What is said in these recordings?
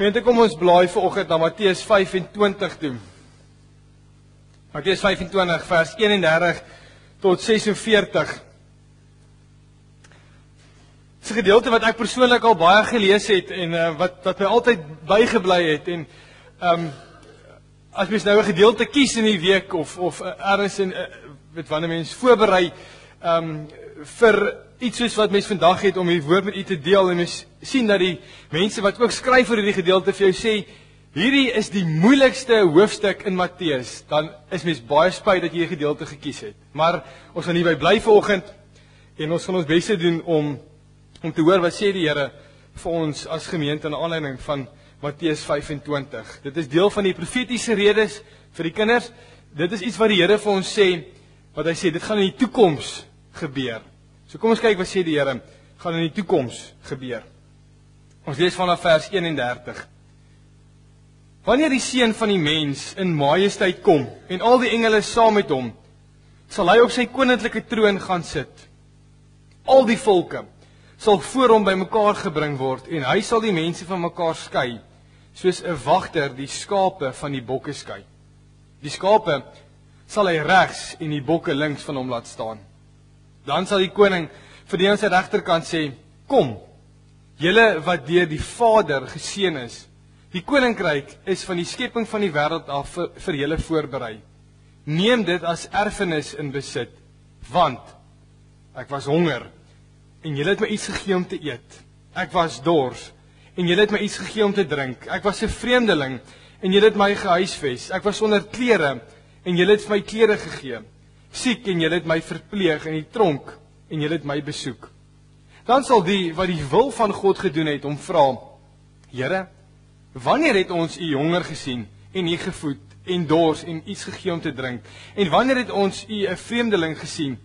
Gemeente, kom ons blaai vanoggend na Matteus 25 toe. Matteus 25 vers 31 tot 46. Dit is 'n gedeelte wat ek persoonlik al baie gelees het en wat my altyd bygebly het en as mens nou 'n gedeelte kies in die week of ergens in wanneer mens voorberei vir iets soos wat mens vandag het om die woord met u te deel en mens sien dat die mense wat ook skryf oor hierdie gedeelte vir jou sê hierdie is die moeilikste hoofstuk in Matteus, dan is mens baie spyt dat jy hierdie gedeelte gekies het. Maar ons gaan hierby bly vanoggend en ons gaan ons bes doen om te hoor wat sê die Here vir ons as gemeente in aanleiding van Matteus 25. Dit is deel van die profetiese redes vir die kinders. Dit is iets wat die Here vir ons sê, wat hy sê, dit gaan in die toekoms gebeur. So kom ons kyk wat sê die Here, gaan in die toekoms gebeur. Ons lees vanaf vers 31. Wanneer die seun van die mens in majesteit kom en al die engele saam met hom, sal hy op sy koninklike troon gaan sit. Al die volke sal voor hom bymekaar gebring word en hy sal die mense van mekaar skei, soos 'n wagter die skape van die bokke skei. Die skape sal hy regs en die bokke links van hom laat staan. Dan sal die koning vir die aan sy regterkant sê, kom, julle wat deur die Vader geseën is, die koninkryk is van die skepping van die wêreld af vir julle voorberei. Neem dit as erfenis in besit, want ek was honger en julle het my iets gegee om te eet. Ek was dors en julle het my iets gegee om te drink. Ek was 'n vreemdeling en julle het my gehuisves. Ek was sonder klere en julle het my klere gegee. Siek en julle het my verpleeg in die tronk en julle het my besoek. Dan sal die wat die wil van God gedoen het hom vra, Here, wanneer het ons u honger gesien en u gevoed en dors en iets gegee om te drink? En wanneer het ons u 'n vreemdeling gesien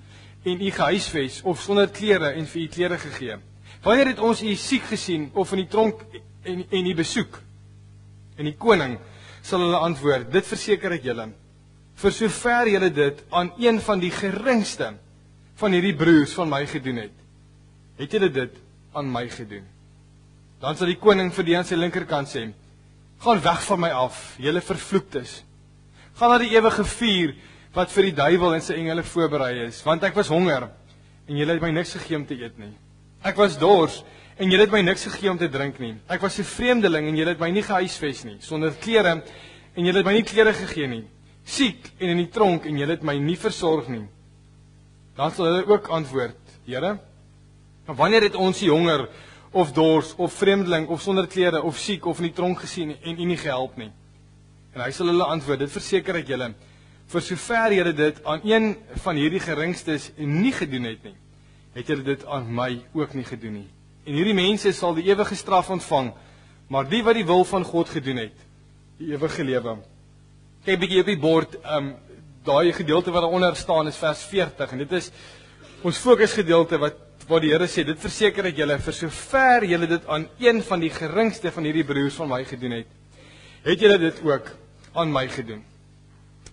en u gehuisves of sonder klere en vir u klere gegee? Wanneer het ons u siek gesien of in die tronk en u besoek? En die koning sal hulle antwoord, dit verseker ek julle, vir sover julle dit aan een van die geringste van hierdie broers van my gedoen het julle dit aan my gedoen. Dan sal die koning vir die aan sy linkerkant sê, gaan weg van my af, julle vervloektes. Gaan na die ewige vuur wat vir die duiwel en sy engele voorberei is, want ek was honger en julle het my niks gegee om te eet nie. Ek was dors en julle het my niks gegee om te drink nie. Ek was 'n vreemdeling en julle het my nie gehuisves nie, sonder klere en julle het my nie klere gegee nie. Siek en in die tronk en julle het my nie versorg nie. Dan sal hulle ook antwoord, Here, wanneer het ons die honger of dors of vreemdeling of sonder klere of siek of in die tronk gesien en u nie gehelp nie? En hy sal hulle antwoord, dit verseker ek julle, vir sover julle dit aan een van hierdie geringstes nie gedoen het nie, het julle dit aan my ook nie gedoen nie. En hierdie mense sal die ewige straf ontvang, maar die wat die wil van God gedoen het, die ewige lewe. Kyk bietjie op die bord, daai gedeelte wat daaronder staan is vers 40 en dit is ons fokusgedeelte wat die Here sê, dit verseker ek julle, vir sover julle dit aan een van die geringste van hierdie broers van my gedoen het julle dit ook aan my gedoen.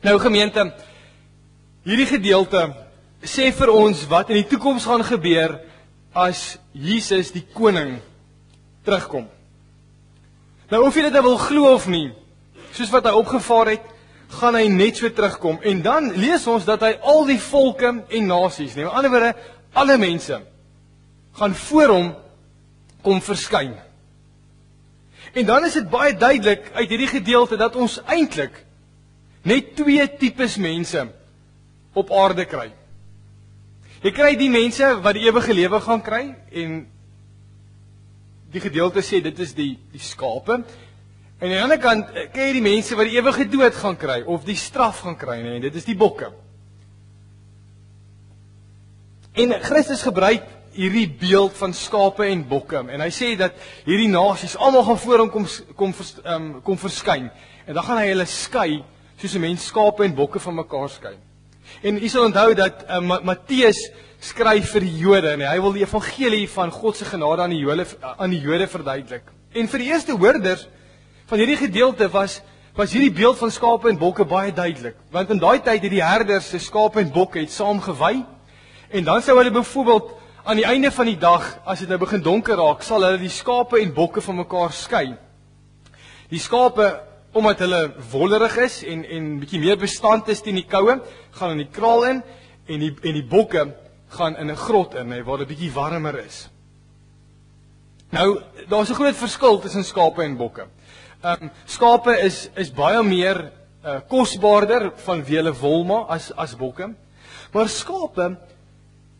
Nou gemeente, hierdie gedeelte sê vir ons wat in die toekoms gaan gebeur as Jesus die koning terugkom. Nou of jy dit wil glo of nie, soos wat hy opgevaar het, gaan hy net so terugkom. En dan lees ons dat hy al die volke en nasies, met ander woorde, alle mense, gaan voor hom kom verskyn. En dan is dit baie duidelik uit hierdie gedeelte dat ons eintlik net twee tipes mense op aarde kry. Jy kry die mense wat die ewige lewe gaan kry en die gedeelte sê dit is die skape. En aan die ander kant kry jy die mense wat die ewige dood gaan kry of die straf gaan kry, en dit is die bokke. En Christus gebruik hierdie beeld van skape en bokke en hy sê dat hierdie nasies almal gaan voor hom kom verskyn en dan gaan hy hulle skei soos 'n mens skape en bokke van mekaar skei. En u sal onthou dat Matteus skryf vir die Jode en hy wil die evangelie van God se genade aan die Jode verduidelik. En vir die eerste hoorders van hierdie gedeelte was hierdie beeld van skape en bokke baie duidelik, want in daai tyd het die herders se skape en bokke het saam gewy en dan sou hulle byvoorbeeld aan die einde van die dag, as dit nou begin donker raak, sal hulle die skape en bokke van mekaar skei. Die skape, omdat hulle wollerig is en bietjie meer bestand is teen die koue, gaan in die kraal in en die bokke gaan in 'n grot in, waar dit bietjie warmer is. Nou, daar's 'n groot verskil tussen skape en bokke. Skape is baie meer kosbaarder vanweë hulle wol as bokke. Maar skape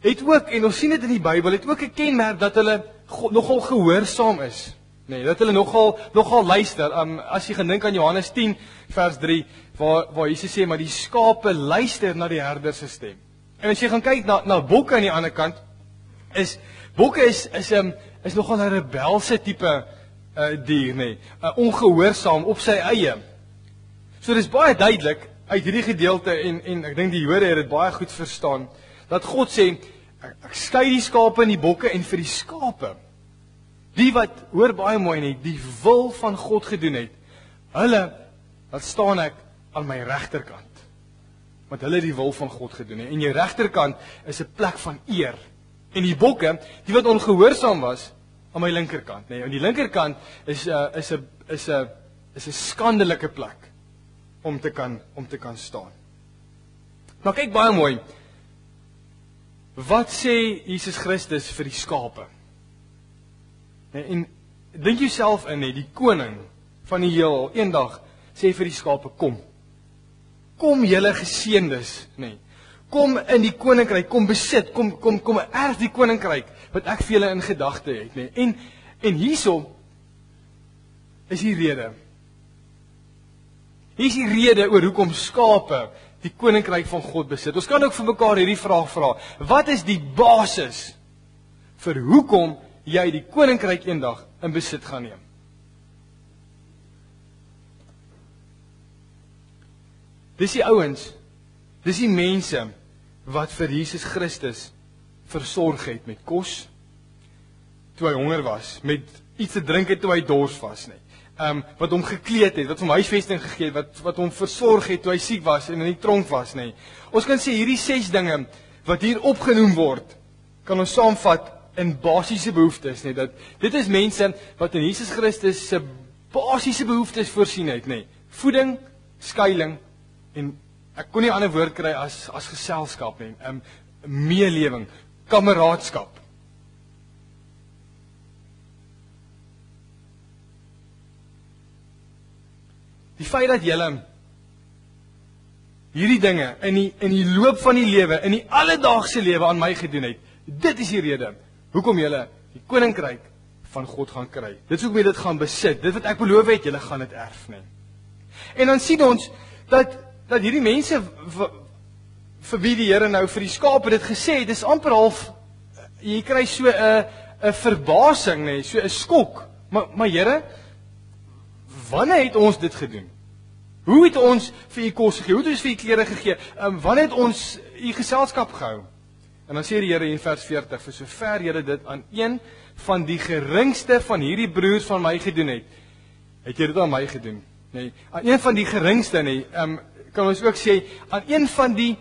het ook, en ons sien dit in die Bybel, het ook 'n kenmerk dat hulle nogal gehoorsaam is. Nee, dat hulle nogal luister. As jy gaan dink aan Johannes 10 vers 3 waar Jesus sê maar die skape luister na die herder se stem. En as jy gaan kyk na bokke aan die ander kant, bokke is nogal 'n rebelse tipe dier, nee, ongehoorsaam op sy eie. So dis baie duidelik uit hierdie gedeelte en ek dink die Jode het dit baie goed verstaan dat God sê ek skei die skape en die bokke en vir die skape die wat, hoor baie mooi net, die wil van God gedoen het, hulle, wat staan ek aan my regterkant. Want hulle die wil van God gedoen het. En jou regterkant is 'n plek van eer. En die bokke, die wat ongehoorsaam was, aan my linkerkant. Nee, aan die linkerkant is 'n skandelike plek om te kan staan. Maar kyk baie mooi. Wat sê Jesus Christus vir die skape? En dink jouself in, die koning van die heelal, eendag sê vir die skape, kom julle geseëndes, kom in die koninkryk, kom besit, kom erf die koninkryk, wat ek vir julle in gedagte het, En hierso is die rede. Hier is die rede oor hoekom skape die koninkryk van God besit. Ons kan ook vir mekaar hierdie vraag vra. Wat is die basis vir hoekom jy die koninkryk eendag in besit gaan neem? Dis die ouens, dis die mense wat vir Jesus Christus versorg het met kos toe hy honger was, met iets te drink het toe hy dors was, wat hom gekleed het, wat hom huisvesting gegee het, wat hom versorg het toe hy siek was en in die tronk was, Ons kan sê hierdie 6 dinge wat hier opgenoem word, kan ons saamvat in basiese behoeftes, dat dit is mense wat in Jesus Christus se basiese behoeftes voorsien het, voeding, skuiling en ek kon nie 'n ander woord kry as geselskap, meelewing, kameraadskap. Die feit dat julle hierdie dinge in die loop van die lewe, in die alledaagse lewe aan my gedoen het, dit is die rede hoekom julle die koninkryk van God gaan kry. Dit is hoekom jy dit gaan besit. Dit wat ek beloof het, julle gaan dit erf, En dan sien ons dat hierdie mense vir wie die Here nou vir die skape dit gesê het, dis amper half jy kry so 'n verbasing, so 'n skok. Maar Here, wanneer het ons dit gedoen? Hoe het ons vir u kos gegee? Hoe het ons vir u klere gegee? Wanneer het ons u geselskap gehou? En dan sê die Here in vers 40, vir sover julle dit aan een van die geringste van hierdie broers van my gedoen het jy dit aan my gedoen. Aan een van die geringste, kan ons ook sê, aan een van die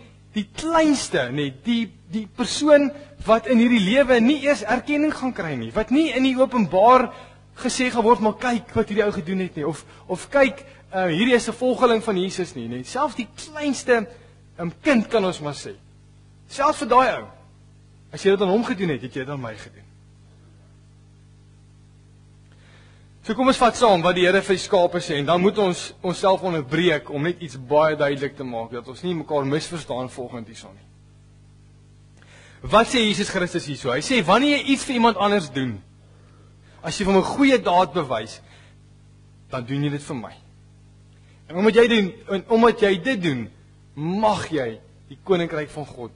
kleinste, die persoon wat in hierdie lewe nie eers erkenning gaan kry nie, wat nie in die openbaar gesê gaan word, maar kyk wat hierdie ou gedoen het nie, of kyk, hierdie is 'n volgeling van Jesus nie, selfs die kleinste kind kan ons maar sê, selfs vir daai ou, as jy dit aan hom gedoen het jy dit aan my gedoen. So kom ons vat saam wat die Here vir die skape sê, en dan moet ons onsself onderbreek om net iets baie duidelik te maak, dat ons nie mekaar misverstaan volgend hierso nie. Wat sê Jesus Christus hierso? Hy sê, wanneer jy iets vir iemand anders doen, as jy vir 'n goeie daad bewys, dan doen jy dit vir my. En omdat jy dit doen, mag jy die koninkryk van God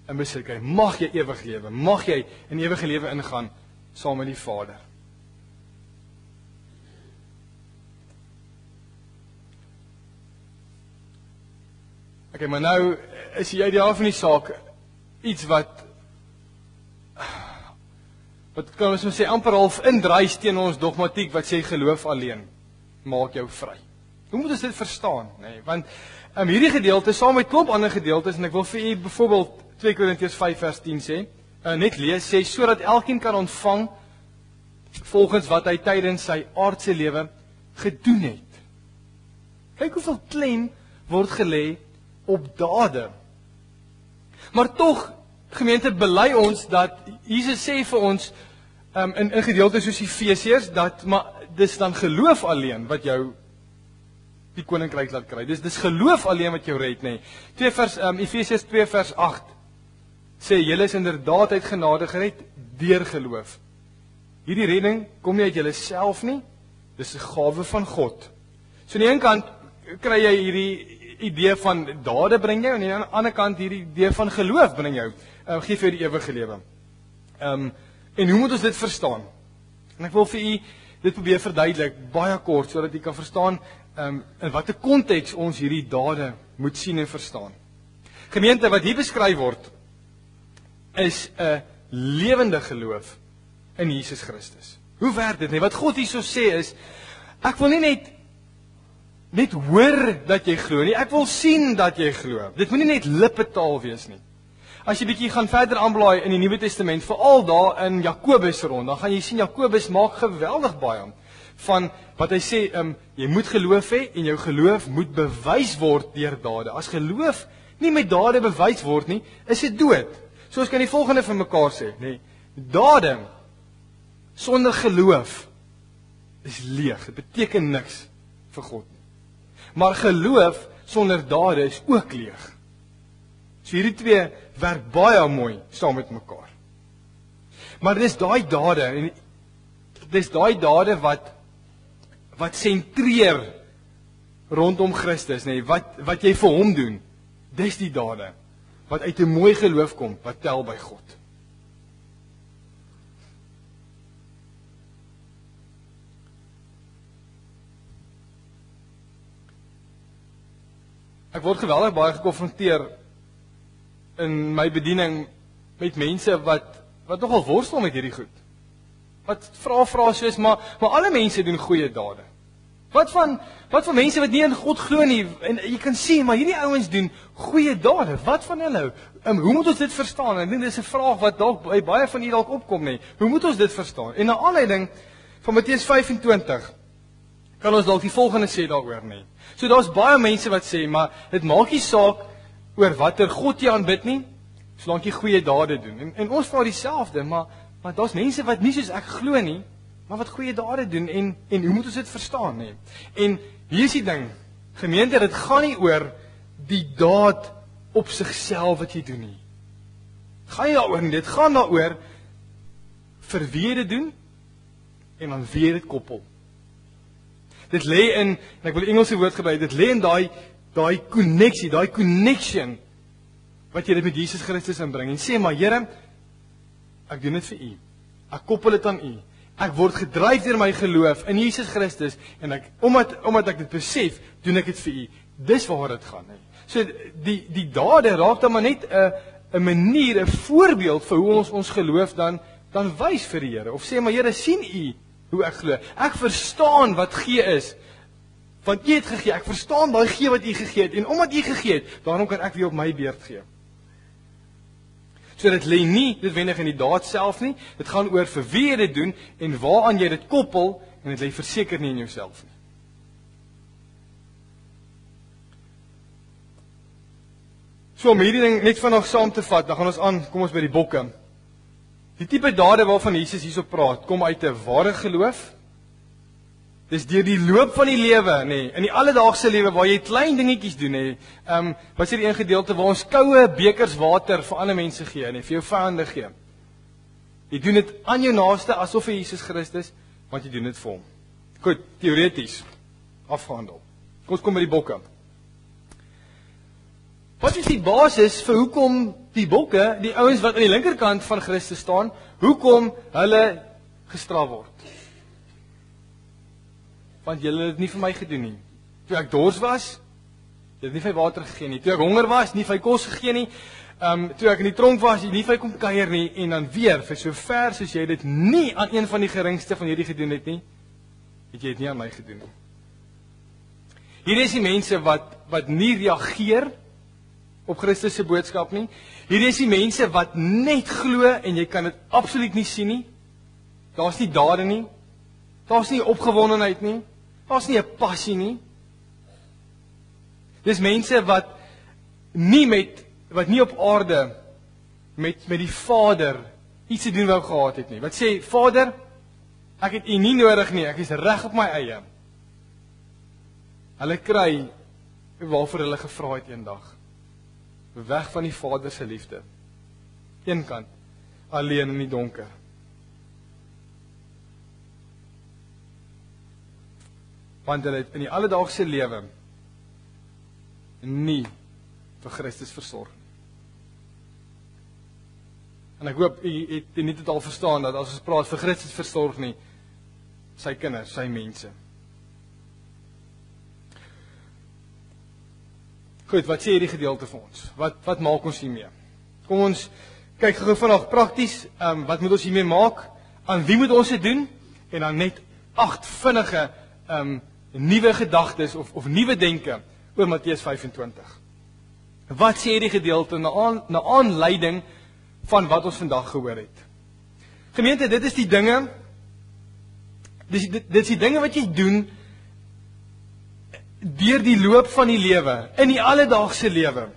in besit kry. Mag jy ewig lewe, mag jy in ewige lewe ingaan saam met die Vader. Okay, maar nou is jy die half van die saak iets wat kan ons sê amper half indruis teen ons dogmatiek wat sê geloof alleen maak jou vry. Hoe moet ons dit verstaan, Want hierdie gedeelte saam met klomp ander gedeeltes, en ek wil vir u byvoorbeeld 2 Korintiërs 5 vers 10 sê, net lees, sê sodat elkeen kan ontvang volgens wat hy tydens sy aardse lewe gedoen het. Kyk hoeveel klem word gelê op dade. Maar tog, gemeente, bely ons dat Jesus sê vir ons in gedeeltes soos Efesiërs dat maar dis dan geloof alleen wat jou die koninkryk laat kry. Dis geloof alleen wat jou red, nê. Efesiërs 2 vers 8 sê julle is inderdaad uit genade gered deur geloof. Hierdie redding kom nie uit julleself nie, dis 'n gawe van God. So aan die een kant kry jy hierdie idee van dade bring jou, en aan die ander kant hierdie idee van geloof bring jou, gee vir jou die ewige lewe. En hoe moet ons dit verstaan? En ek wil vir u dit probeer verduidelik, baie kort, sodat u kan verstaan in watter konteks ons hierdie dade moet sien en verstaan. Gemeente, wat hier beskryf word, is 'n lewende geloof in Jesus Christus. Hoe werk dit nie? Wat God hierso sê is, ek wil nie net hoor dat jy glo nie, ek wil sien dat jy glo. Dit moet nie net lippetaal wees nie. As jy bietjie gaan verder aanblaai in die Nuwe Testament, veral daar in Jakobus rond, dan gaan jy sien Jakobus maak geweldig baie van wat hy sê, jy moet geloof hê en jou geloof moet bewys word deur dade. As geloof nie met dade bewys word nie, is dit dood. So ons kan die volgende vir mekaar sê, nê. Dade sonder geloof is leeg. Dit beteken niks vir God nie. Maar geloof sonder dade is ook leeg. So hierdie twee werk baie mooi saam met mekaar. Maar dis daai dade en dis daai dade wat sentreer rondom Christus, nê, wat jy vir hom doen. Dis die dade wat uit 'n mooi geloof kom, wat tel by God. Ek word geweldig baie gekonfronteer in my bediening met mense wat nogal worstel met hierdie goed. Wat vra soos, maar alle mense doen goeie dade. Wat van mense wat nie in God glo nie, en jy kan sien, maar hierdie ouens doen goeie dade. Wat van hulle? Hoe moet ons dit verstaan? Ek dink dis 'n vraag wat dalk by baie van u dalk opkom, nê. Hoe moet ons dit verstaan? En na aanleiding van Matteus 25 kan ons dalk die volgende sê daaroor, nê. So daar's baie mense wat sê, maar dit maak nie saak oor watter God jy aanbid nie, solank jy goeie dade doen. En ons vra dieselfde, maar daar's mense wat nie soos ek glo nie, maar wat goeie dade doen, en hoe moet ons dit verstaan, nê? En hier is die ding, gemeente, dit gaan nie oor die daad op sigself wat jy doen nie. Gaan nie daaroor nie, dit gaan daaroor vir wie jy dit doen, en dan wie jy dit koppel. Dit lê in, en ek wil die Engelse woord gebruik, dit lê in daai connectie, daai connection, wat jy dit met Jesus Christus inbring, en sê maar, Here, ek doen dit vir u, ek koppel dit aan u, ek word gedryf deur my geloof in Jesus Christus, en omdat ek dit besef, doen ek dit vir u, dis waar dit gaan, he. So die dade raak dan maar net 'n manier, 'n voorbeeld vir hoe ons geloof dan wys vir die Here, of sê maar, Here, sien u hoe ek glo, ek verstaan wat gee is, want u het gegee, ek verstaan daai gee wat u gegee het, en omdat u gegee het, daarom kan ek weer op my beurt gee. So dit lê nie noodwendig in die daad self nie, dit gaan oor vir wie jy dit doen, en waaraan jy dit koppel, en dit lê verseker nie in jouself nie. So om hierdie ding net vanaand saam te vat, dan gaan ons aan, kom ons by die bokke. Die tipe dade waarvan Jesus hierso praat, kom uit 'n ware geloof. Dis deur die loop van die lewe, nê, in die alledaagse lewe waar jy klein dingetjies doen, nê. Wat is die een gedeelte waar ons koue bekers water vir ander mense gee, nê, vir jou vyande gee. Jy doen dit aan jou naaste asof vir Jesus Christus, want jy doen dit vir hom. Goed, teoreties afgehandel. Kom ons kom by die bokke. Wat is die basis vir hoekom die bokke, die ouens wat aan die linkerkant van Christus staan, hoekom hulle gestraf word? Want julle het dit nie vir my gedoen nie. Toe ek dors was, jy het nie vir my water gegee nie. Toe ek honger was, nie vir my kos gegee nie. Toe ek in die tronk was, jy nie vir my kom kuier nie. En dan weer, vir so ver soos jy dit nie aan een van die geringste van hierdie gedoen het nie, het jy dit nie aan my gedoen nie. Hier is die mense wat nie reageer op Christus se boodskap nie. Hier is die mense wat net glo en jy kan dit absoluut nie sien nie. Daar's nie dade nie. Daar's nie opgewondenheid nie. Daar's nie 'n passie nie. Dis mense wat nie op aarde met die Vader iets te doen wou gehad het nie. Wat sê, Vader, ek het U nie nodig nie, ek is reg op my eie. Hulle kry waarvoor hulle gevra het eendag. Weg van die Vader se liefde. Eenkant, alleen in die donker. Want hulle het in die alledaagse lewe nie vir Christus versorg. En ek hoop u het nie totaal verstaan dat as ons praat vir Christus versorg nie, sy kinders, sy mense. Goed, wat sê hierdie gedeelte vir ons? Wat maak ons hiermee? Kom ons kyk gou vanaand prakties, wat moet ons hiermee maak? Aan wie moet ons dit doen? En dan net 8 vinnige nuwe gedagtes of nuwe denke oor Matteus 25. Wat sê hierdie gedeelte na aanleiding van wat ons vandag gehoor het? Gemeente, dit is die dinge, dit is die dinge wat jy doen deur die loop van die lewe, in die alledaagse lewe.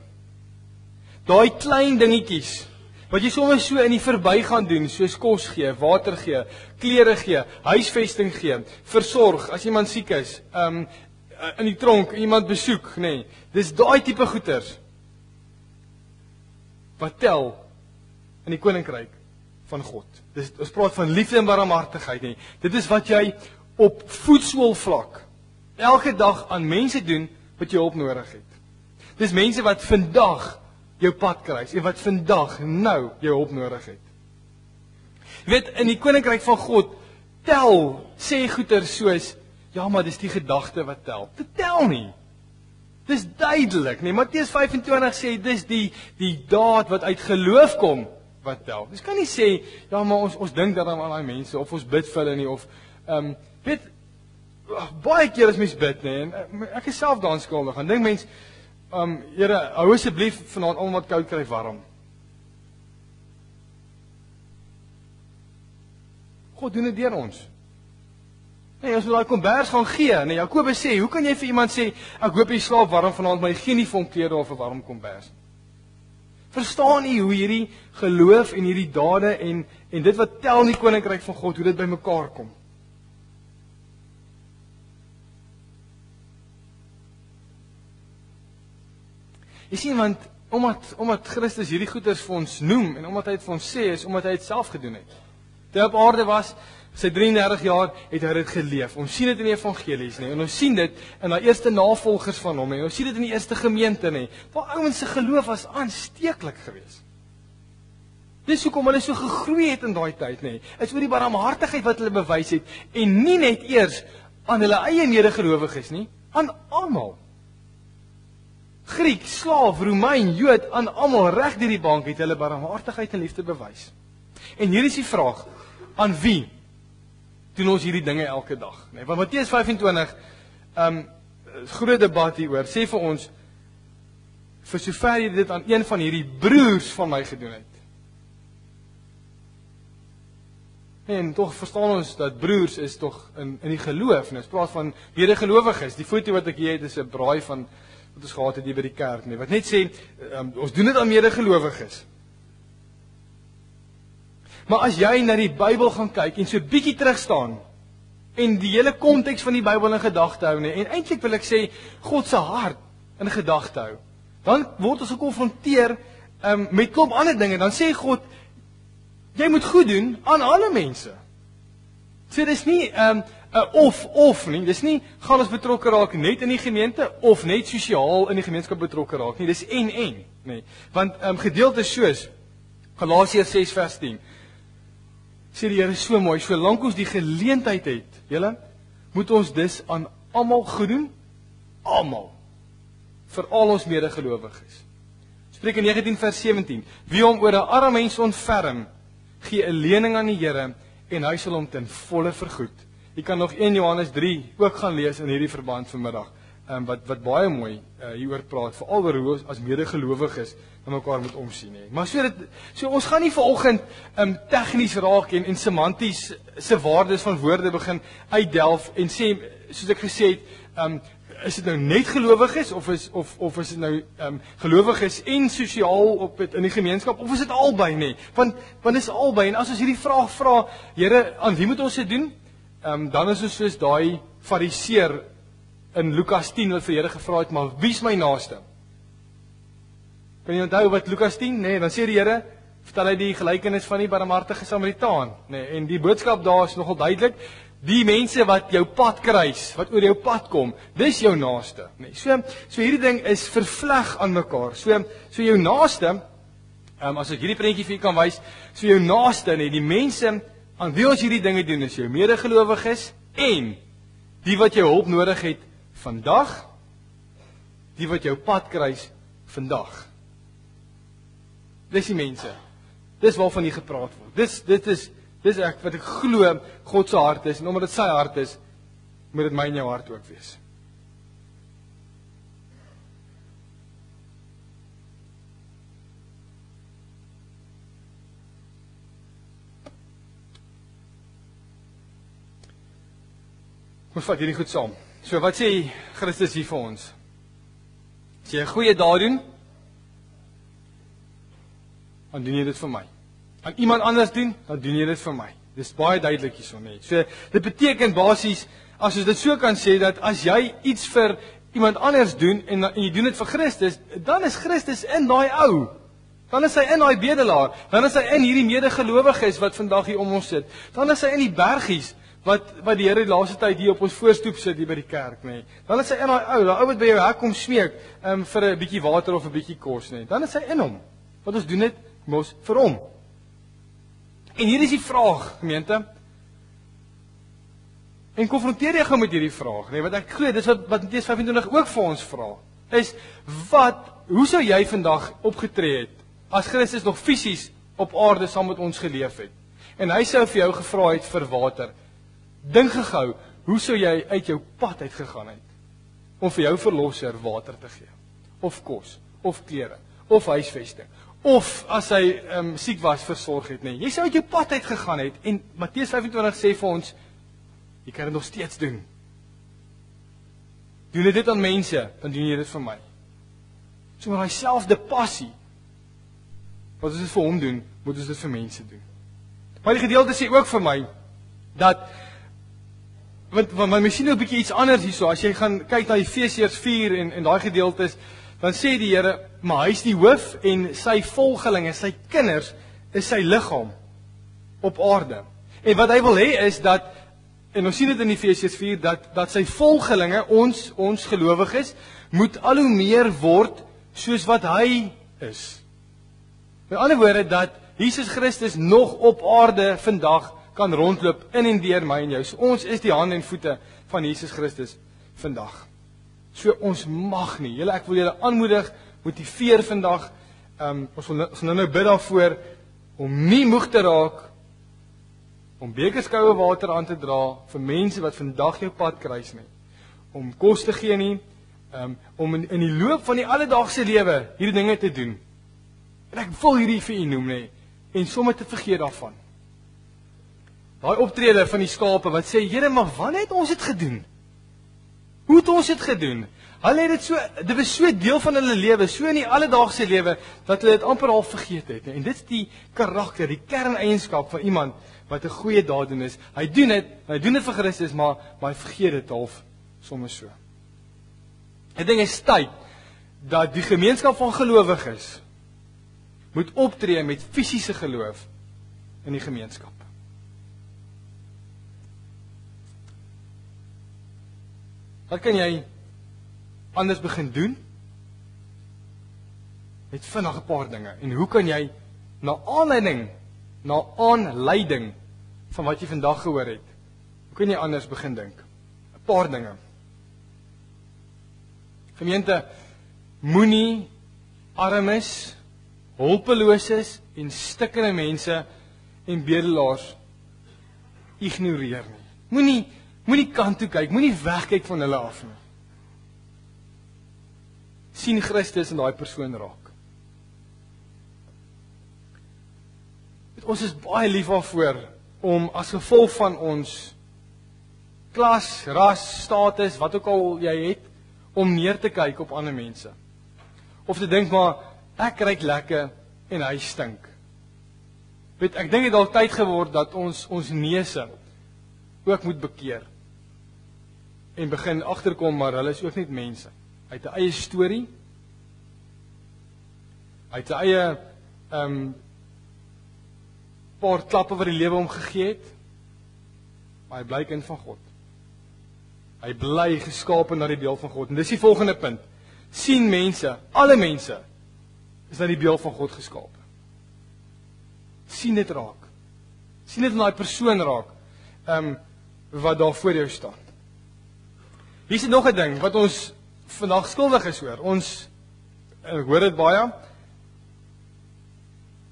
Daai klein dingetjies wat jy sommer so in die verbygaan doen, soos kos gee, water gee, klere gee, huisvesting gee, versorg as iemand siek is, in die tronk iemand besoek, nee. Dis daai tipe goeders wat tel in die koninkryk van God. Ons praat van liefde en barmhartigheid, nee. Dit is wat jy op voetsoolvlak elke dag aan mense doen wat jy hulp nodig het. Dis mense wat vandag jou pad kruis en wat vandag nou jou hulp nodig het. Jy weet, in die koninkryk van God sê goeie soos, ja, maar dis die gedagte wat tel. Dit tel nie. Dis duidelik, nee. Matteus 25 sê, dis die daad wat uit geloof kom, wat tel. Dis kan nie sê, ja, maar ons dink daaraan aan die mense, of ons bid vir hulle nie, of, weet, baie keer as mens bid, nee, en ek is self daaraan skuldig, en dink mens, Here, hou asseblief vanaand almal wat koud kry warm. God doen dit deur ons. Nee, ons moet daai kombers gaan gee. Nee, Jakobus sê, hoe kan jy vir iemand sê, ek hoop jy slaap warm vanaand, maar jy gee nie vir hom klere of 'n warm kombers. Verstaan u hoe hierdie geloof en hierdie dade en dit wat tel in die koninkryk van God, hoe dit bymekaar kom? Jy sien, want omdat Christus hierdie goeders vir ons noem, en omdat hy dit vir ons sê, is omdat hy dit self gedoen het. Toe hy op aarde was, sy 33 jaar, het hy dit geleef. Ons sien dit in die evangelies, nee, en ons sien dit in die eerste navolgers van hom, en ons sien dit in die eerste gemeente, nee. Waar ouens se geloof was aansteeklik geweest. Dis hoekom hulle so gegroei het in daai tyd, nee. Is oor die barmhartigheid wat hulle bewys het, en nie net eers aan hulle eie medegelowiges nie, aan almal. Griek, slaaf, Romein, Jood, aan almal reg deur die bank het hulle barmhartigheid en liefde bewys. En hier is die vraag, aan wie doen ons hierdie dinge elke dag? Nee, want Matteus 25, groot debat hieroor, sê vir ons, vir sover jy dit aan een van hierdie broers van my gedoen het. En tog verstaan ons dat broers is tog in die geloof, en ons praat van medegelowiges. Die foto wat ek hier het is 'n braai van wat ons gehad het hier by die kerk, nee, wat net sê, ons doen dit aan medegelowiges. Maar as jy na die Bybel gaan kyk en so bietjie terug staan en die hele konteks van die Bybel in gedagte hou, nee, en eintlik wil ek sê God se hart in gedagte hou, dan word ons gekonfronteer met klop ander dinge. Dan sê God, jy moet goed doen aan alle mense. So dis nie of nie, dis nie gaan ons betrokke raak net in die gemeente of net sosiaal in die gemeenskap betrokke raak nie, dis en, nee. Want gedeeltes soos Galasiërs 6 vers 10 sê die Here so mooi, solank ons die geleentheid het, julle, moet ons dus aan almal goed doen, almal, veral ons medegelowiges. Spreuke 19 vers 17, wie hom oor 'n arme mens ontferm, gee 'n lening aan die Here en hy sal hom ten volle vergoed. Jy kan nog 1 Johannes 3 ook gaan lees in hierdie verband vanmiddag, wat baie mooi hieroor praat, veral oor hoe ons as medegelowiges na mekaar moet omsien, nee. Maar so ons gaan nie vanoggend tegnies raak en semanties se waardes van woorde begin uitdelf en sê soos ek gesê het, is dit nou net gelowiges of is dit nou gelowiges en sosiaal in die gemeenskap of is dit albei nie? Want is albei en as ons hierdie vraag vra, Here, aan wie moet ons dit doen? Dan is ons soos daai fariseer in Lukas 10 wat vir Here gevra het, maar wie is my naaste? Kan jy onthou wat Lukas 10? Nee, dan sê die Here, vertel hy die gelykenis van die barmhartige Samaritaan, nee, en die boodskap daar is nogal duidelik. Die mense wat jou pad kruis, wat oor jou pad kom, dis jou naaste, nee. So hierdie ding is vervleg aan mekaar. So jou naaste, as ek hierdie prentjie vir julle kan wys, so jou naaste, nee, die mense aan wie ons hierdie dinge doen, is jou medegelowiges en die wat jou hulp nodig het vandag, die wat jou pad kruis vandag. Dis die mense. Dis waarvan hier gepraat word. Dis wat ek glo God se hart is en omdat dit sy hart is, moet dit my en jou hart ook wees. Ons vat hierdie goed saam. So wat sê Christus hier vir ons? As jy 'n goeie daad doen, dan doen jy dit vir my. Aan iemand anders doen, dan doen jy dit vir my. Dis baie duidelik hierso net. So dit beteken basies, as ons dit so kan sê, dat as jy iets vir iemand anders doen en jy doen dit vir Christus, dan is Christus in daai ou. Dan is hy in daai bedelaar. Dan is hy in hierdie medegelowiges wat vandag hier om ons sit. Dan is hy in die bergies wat die Here die laaste tyd hier op ons voorstoep sit hier by die kerk, nê. Dan is hy in daai ou wat by jou hek kom smeek vir 'n bietjie water of 'n bietjie kos, nê. Dan is hy in hom. Wat ons doen dit mos vir hom. En hier is die vraag, gemeente. En konfronteer jy gou met hierdie vraag, nee, wat ek glo, dis wat Matteus 25 ook vir ons vra. Is hoe sou jy vandag opgetree het as Christus nog fisies op aarde saam met ons geleef het? En hy sou vir jou gevra het vir water. Dink gou, hoe sou jy uit jou pad uitgegaan het om vir jou verlosser water te gee? Of kos, of klere, of huisvesting. Of as hy siek was, versorg het, nee. Jy sou uit jou pad uitgegaan het en Matteus 25 sê vir ons, jy kan dit nog steeds doen. Doen jy dit aan mense, dan doen jy dit vir my. So met daai selfde passie wat ons dit vir hom doen, moet ons dit vir mense doen. Maar die gedeelte sê ook vir my dat want my sien nou 'n bietjie iets anders hierso. As jy gaan kyk na Efesiërs 4 en daai gedeeltes, dan sê die Here, maar hy is die hoof en sy volgelinge, sy kinders, is sy liggaam op aarde. En wat hy wil hê is dat, en ons sien dit in Efesiërs 4, dat sy volgelinge, ons gelowiges, moet al hoe meer word soos wat hy is. Met ander woorde, dat Jesus Christus nog op aarde vandag kan rondloop in en deur my en jou. So ons is die hande en voete van Jesus Christus vandag. So ons mag nie. Julle, ek wil julle aanmoedig, motiveer vandag. Ons wil nou bid daarvoor om nie moeg te raak, om bekers koue water aan te dra vir mense wat vandag jou pad kruis nie. Om kos te gee nie, om in die loop van die alledaagse lewe hierdie dinge te doen. En ek wil hierdie vir u noem nie, en sommer te vergeet daarvan. Daai optrede van die skape wat sê, Here, maar wanneer het ons dit gedoen? Hoe het ons dit gedoen? Hulle het dit was so deel van hulle lewe, so in die alledaagse lewe, dat hulle dit amper al vergeet het. En dit is die karakter, die kerneienskap van iemand wat 'n goeie daad doen is. Hy doen dit vir Christus, maar hy vergeet dit half sommer so. Ek dink dit is tyd dat die gemeenskap van gelowiges moet optree met fisiese geloof in die gemeenskap. Wat kan jy anders begin doen? Net vinnig 'n paar dinge. En hoe kan jy na aanleiding van wat jy vandag gehoor het, hoe kan jy anders begin dink? 'n Paar dinge. Gemeente, moenie armes, hulpeloses en stikkende mense en bedelaars ignoreer nie. Moenie kant toe kyk, moenie wegkyk van hulle af nie. Sien Christus in daai persoon raak. Ons is baie lief daarvoor om as gevolg van ons klas, ras, status, wat ook al jy het, om neer te kyk op ander mense. Of te dink maar, ek ruik lekker en hy stink. Weet, ek dink dit al tyd geword dat ons neuse ook moet bekeer. En begin agterkom, maar hulle is ook net mense. Hy het 'n eie storie. Hy het 'n eie paar klappe wat die lewe hom gegee het. Maar hy bly kind van God. Hy bly geskape na die beeld van God. En dis die volgende punt. Sien mense, alle mense, is na die beeld van God geskape. Sien dit raak. Sien dit in daai persoon raak, wat daar voor jou staan. Hier is nog 'n ding, wat ons vandag skuldig is oor. Ons, ek hoor dit baie,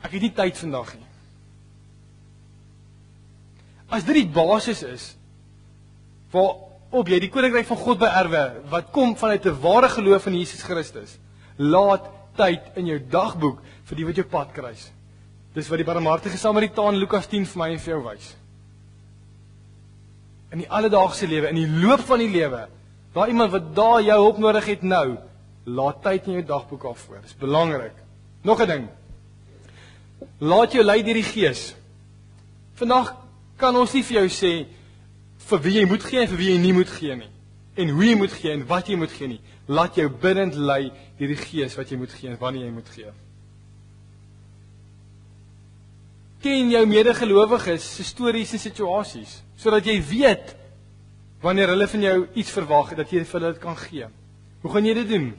ek het nie tyd vandag nie. As dit die basis is, waarop jy die koninkryk van God beerwe, wat kom vanuit 'n ware geloof in Jesus Christus, laat tyd in jou dagboek vir die wat jou pad kruis. Dis wat die barmhartige Samaritaan Lukas 10 vir my en vir jou wys. In die alledaagse lewe, in die loop van die lewe, daar iemand wat daar jou hulp nodig het nou, laat tyd in jou dagboek af voor. Dis belangrik. Nog 'n ding. Laat jou lei deur die Gees. Vandag kan ons nie vir jou sê vir wie jy moet gee en vir wie jy nie moet gee nie. En hoe jy moet gee en wat jy moet gee nie. Laat jou bidend lei deur die Gees wat jy moet gee en wanneer jy moet gee. Ken jou medegelowiges se stories en situasies, sodat jy weet wanneer hulle van jou iets verwag, dat jy vir hulle dit kan gee. Hoe gaan jy dit doen?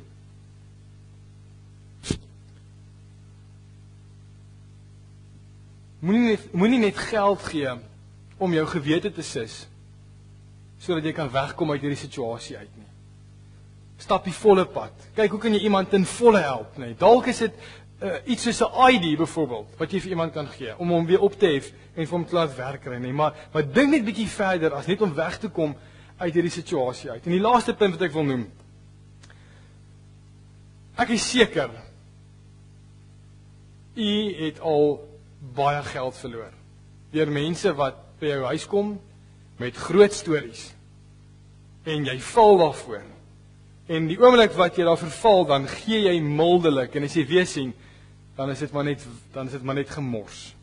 Moenie net geld gee om jou gewete te sis, sodat jy kan wegkom uit hierdie situasie uit nie. Stap die volle pad. Kyk, hoe kan jy iemand ten volle help, nee? Dalk is dit iets soos 'n ID byvoorbeeld, wat jy vir iemand kan gee, om hom weer op te hef en vir hom te laat werk kry, nee. Maar dink net bietjie verder, as net om weg te kom uit hierdie situasie uit. En die laaste punt wat ek wil noem. Ek is seker, u het al baie geld verloor. Deur mense wat by jou huis kom, met groot stories. En jy val daarvoor. En die oomblik wat jy daar verval, dan gee jy mildelik. En as jy weer sien, dan is dit maar net gemors.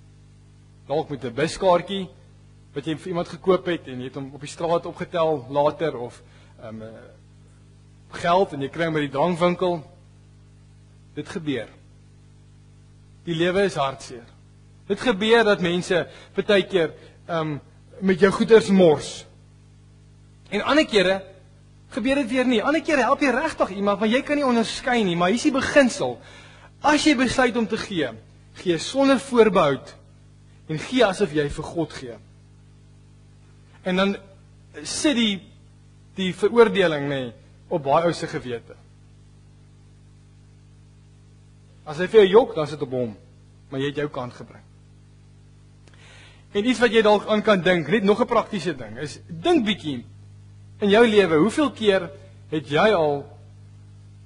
Dalk met 'n buskaartjie, wat jy vir iemand gekoop het, en jy het hom op die straat opgetel later, of geld, en jy kry hom by die drankwinkel. Dit gebeur. Die lewe is hartseer. Dit gebeur dat mense partykeer met jou goeders mors. En ander kere gebeur dit weer nie. Ander kere help jy regtig iemand, maar jy kan nie onderskei nie. Maar hier is die beginsel. As jy besluit om te gee, gee sonder voorbehoud en gee asof jy vir God gee. En dan sit die veroordeling nê op baie ou se gewete. As hy vir jou jok, dan sit dit op hom, maar jy het jou kant gebring. En iets wat jy dalk aan kan dink, net nog 'n praktiese ding, is dink bietjie in jou lewe, hoeveel keer het jy al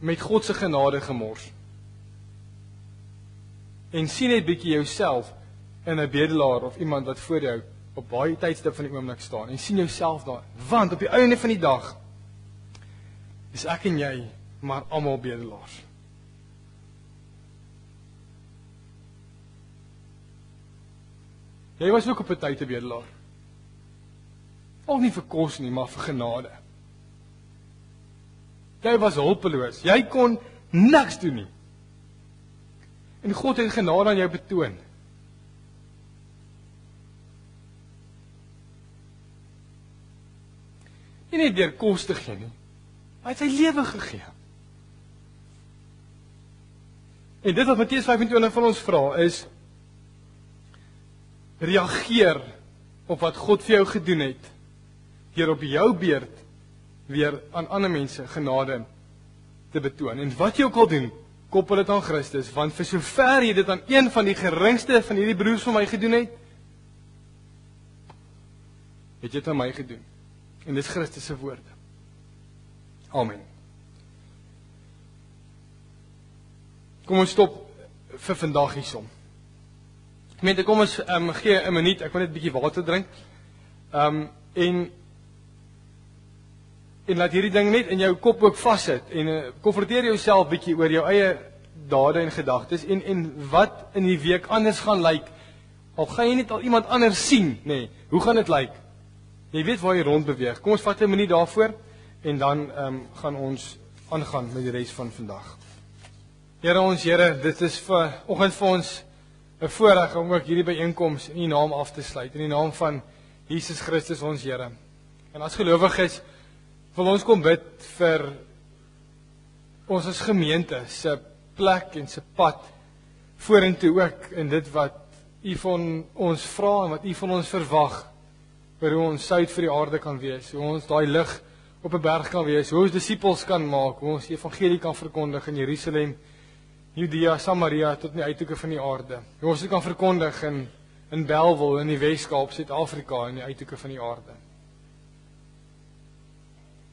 met God se genade gemors? En sien net bietjie jouself in 'n bedelaar of iemand wat voor jou op baie tydstip van die oomblik staan, en sien jouself daar, want op die einde van die dag is ek en jy maar almal bedelaars. Jy was ook op 'n tyd 'n bedelaar. Al nie vir kos nie, maar vir genade. Jy was hulpeloos. Jy kon niks doen nie. En God het genade aan jou betoon. Nie net deur kos te gee nie. Hy het sy lewe gegee. En dit wat Matteus 25 van ons vra is, reageer op wat God vir jou gedoen het, deur op jou beurt weer aan ander mense genade te betoon. En wat jy ook al doen, koppel dit aan Christus, want vir sover jy dit aan een van die geringste van hierdie broers van my gedoen het, het jy dit aan my gedoen. En dis Christus se woorde. Amen. Kom ons stop vir vandag hierson. Kom ons gee 'n minuut, ek wil net 'n bietjie water drink. En En laat hierdie ding net in jou kop ook vassit en konfronteer jouself bietjie oor jou eie dade en gedagtes en wat in die week anders gaan lyk. Al gaan jy net al iemand anders sien, nê. Hoe gaan dit lyk? Jy weet waar jy rond beweeg. Kom ons vat 'n minuut daarvoor en dan gaan ons aangaan met die res van vandag. Here ons Here, dit is vanoggend vir ons 'n voorreg om ook hierdie byeenkoms in U naam af te sluit, in die naam van Jesus Christus ons Here. En as gelowiges wil ons kom bid vir ons as gemeente se plek en se pad vorentoe ook in dit wat U van ons vra en wat U van ons verwag, vir hoe ons sout vir die aarde kan wees, hoe ons daai lig op 'n berg kan wees, hoe ons disippels kan maak, hoe ons die evangelie kan verkondig in Jerusalem, Judea, Samaria tot in die uithoeke van die aarde. Hoe ons dit kan verkondig in Bellville, in die Weskaap, Suid-Afrika, in die uithoeke van die aarde.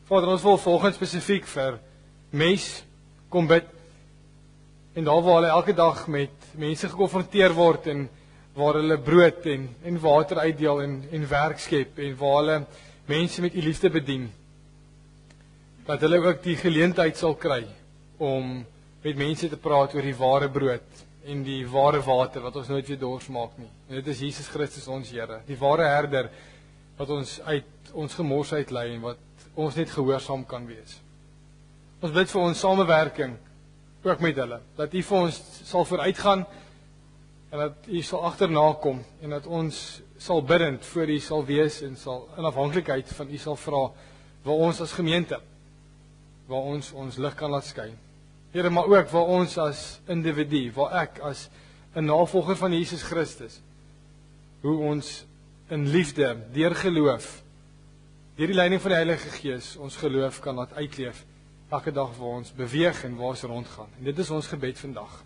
Vader, ons wil volgens spesifiek vir mes kom bid. En daar waar hulle elke dag met mense gekonfronteer word en waar hulle brood en water uitdeel en werk skep en waar hulle mense met U liefde bedien, dat hulle ook die geleentheid sal kry om met mense te praat oor die ware brood en die ware water wat ons nooit weer dors maak nie. En dit is Jesus Christus ons Here, die ware herder wat ons uit ons gemors uitlei en wat ons net gehoorsaam kan wees. Ons bid vir ons samewerking ook met hulle, dat U vir ons sal vooruitgaan en dat U sal agterna kom en dat ons sal bidend voor U sal wees en sal in afhanklikheid van U sal vra waar ons as gemeente, waar ons lig kan laat skyn. Here, maar ook waar ons as individu, waar ek as 'n navolger van Jesus Christus, hoe ons in liefde, deur geloof, deur die leiding van die Heilige Gees, ons geloof kan laat uitleef, elke dag waar ons beweeg en waar ons rondgaan. En dit is ons gebed vandag.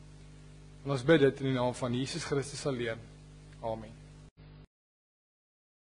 En ons bid dit in die naam van Jesus Christus alleen. Amen.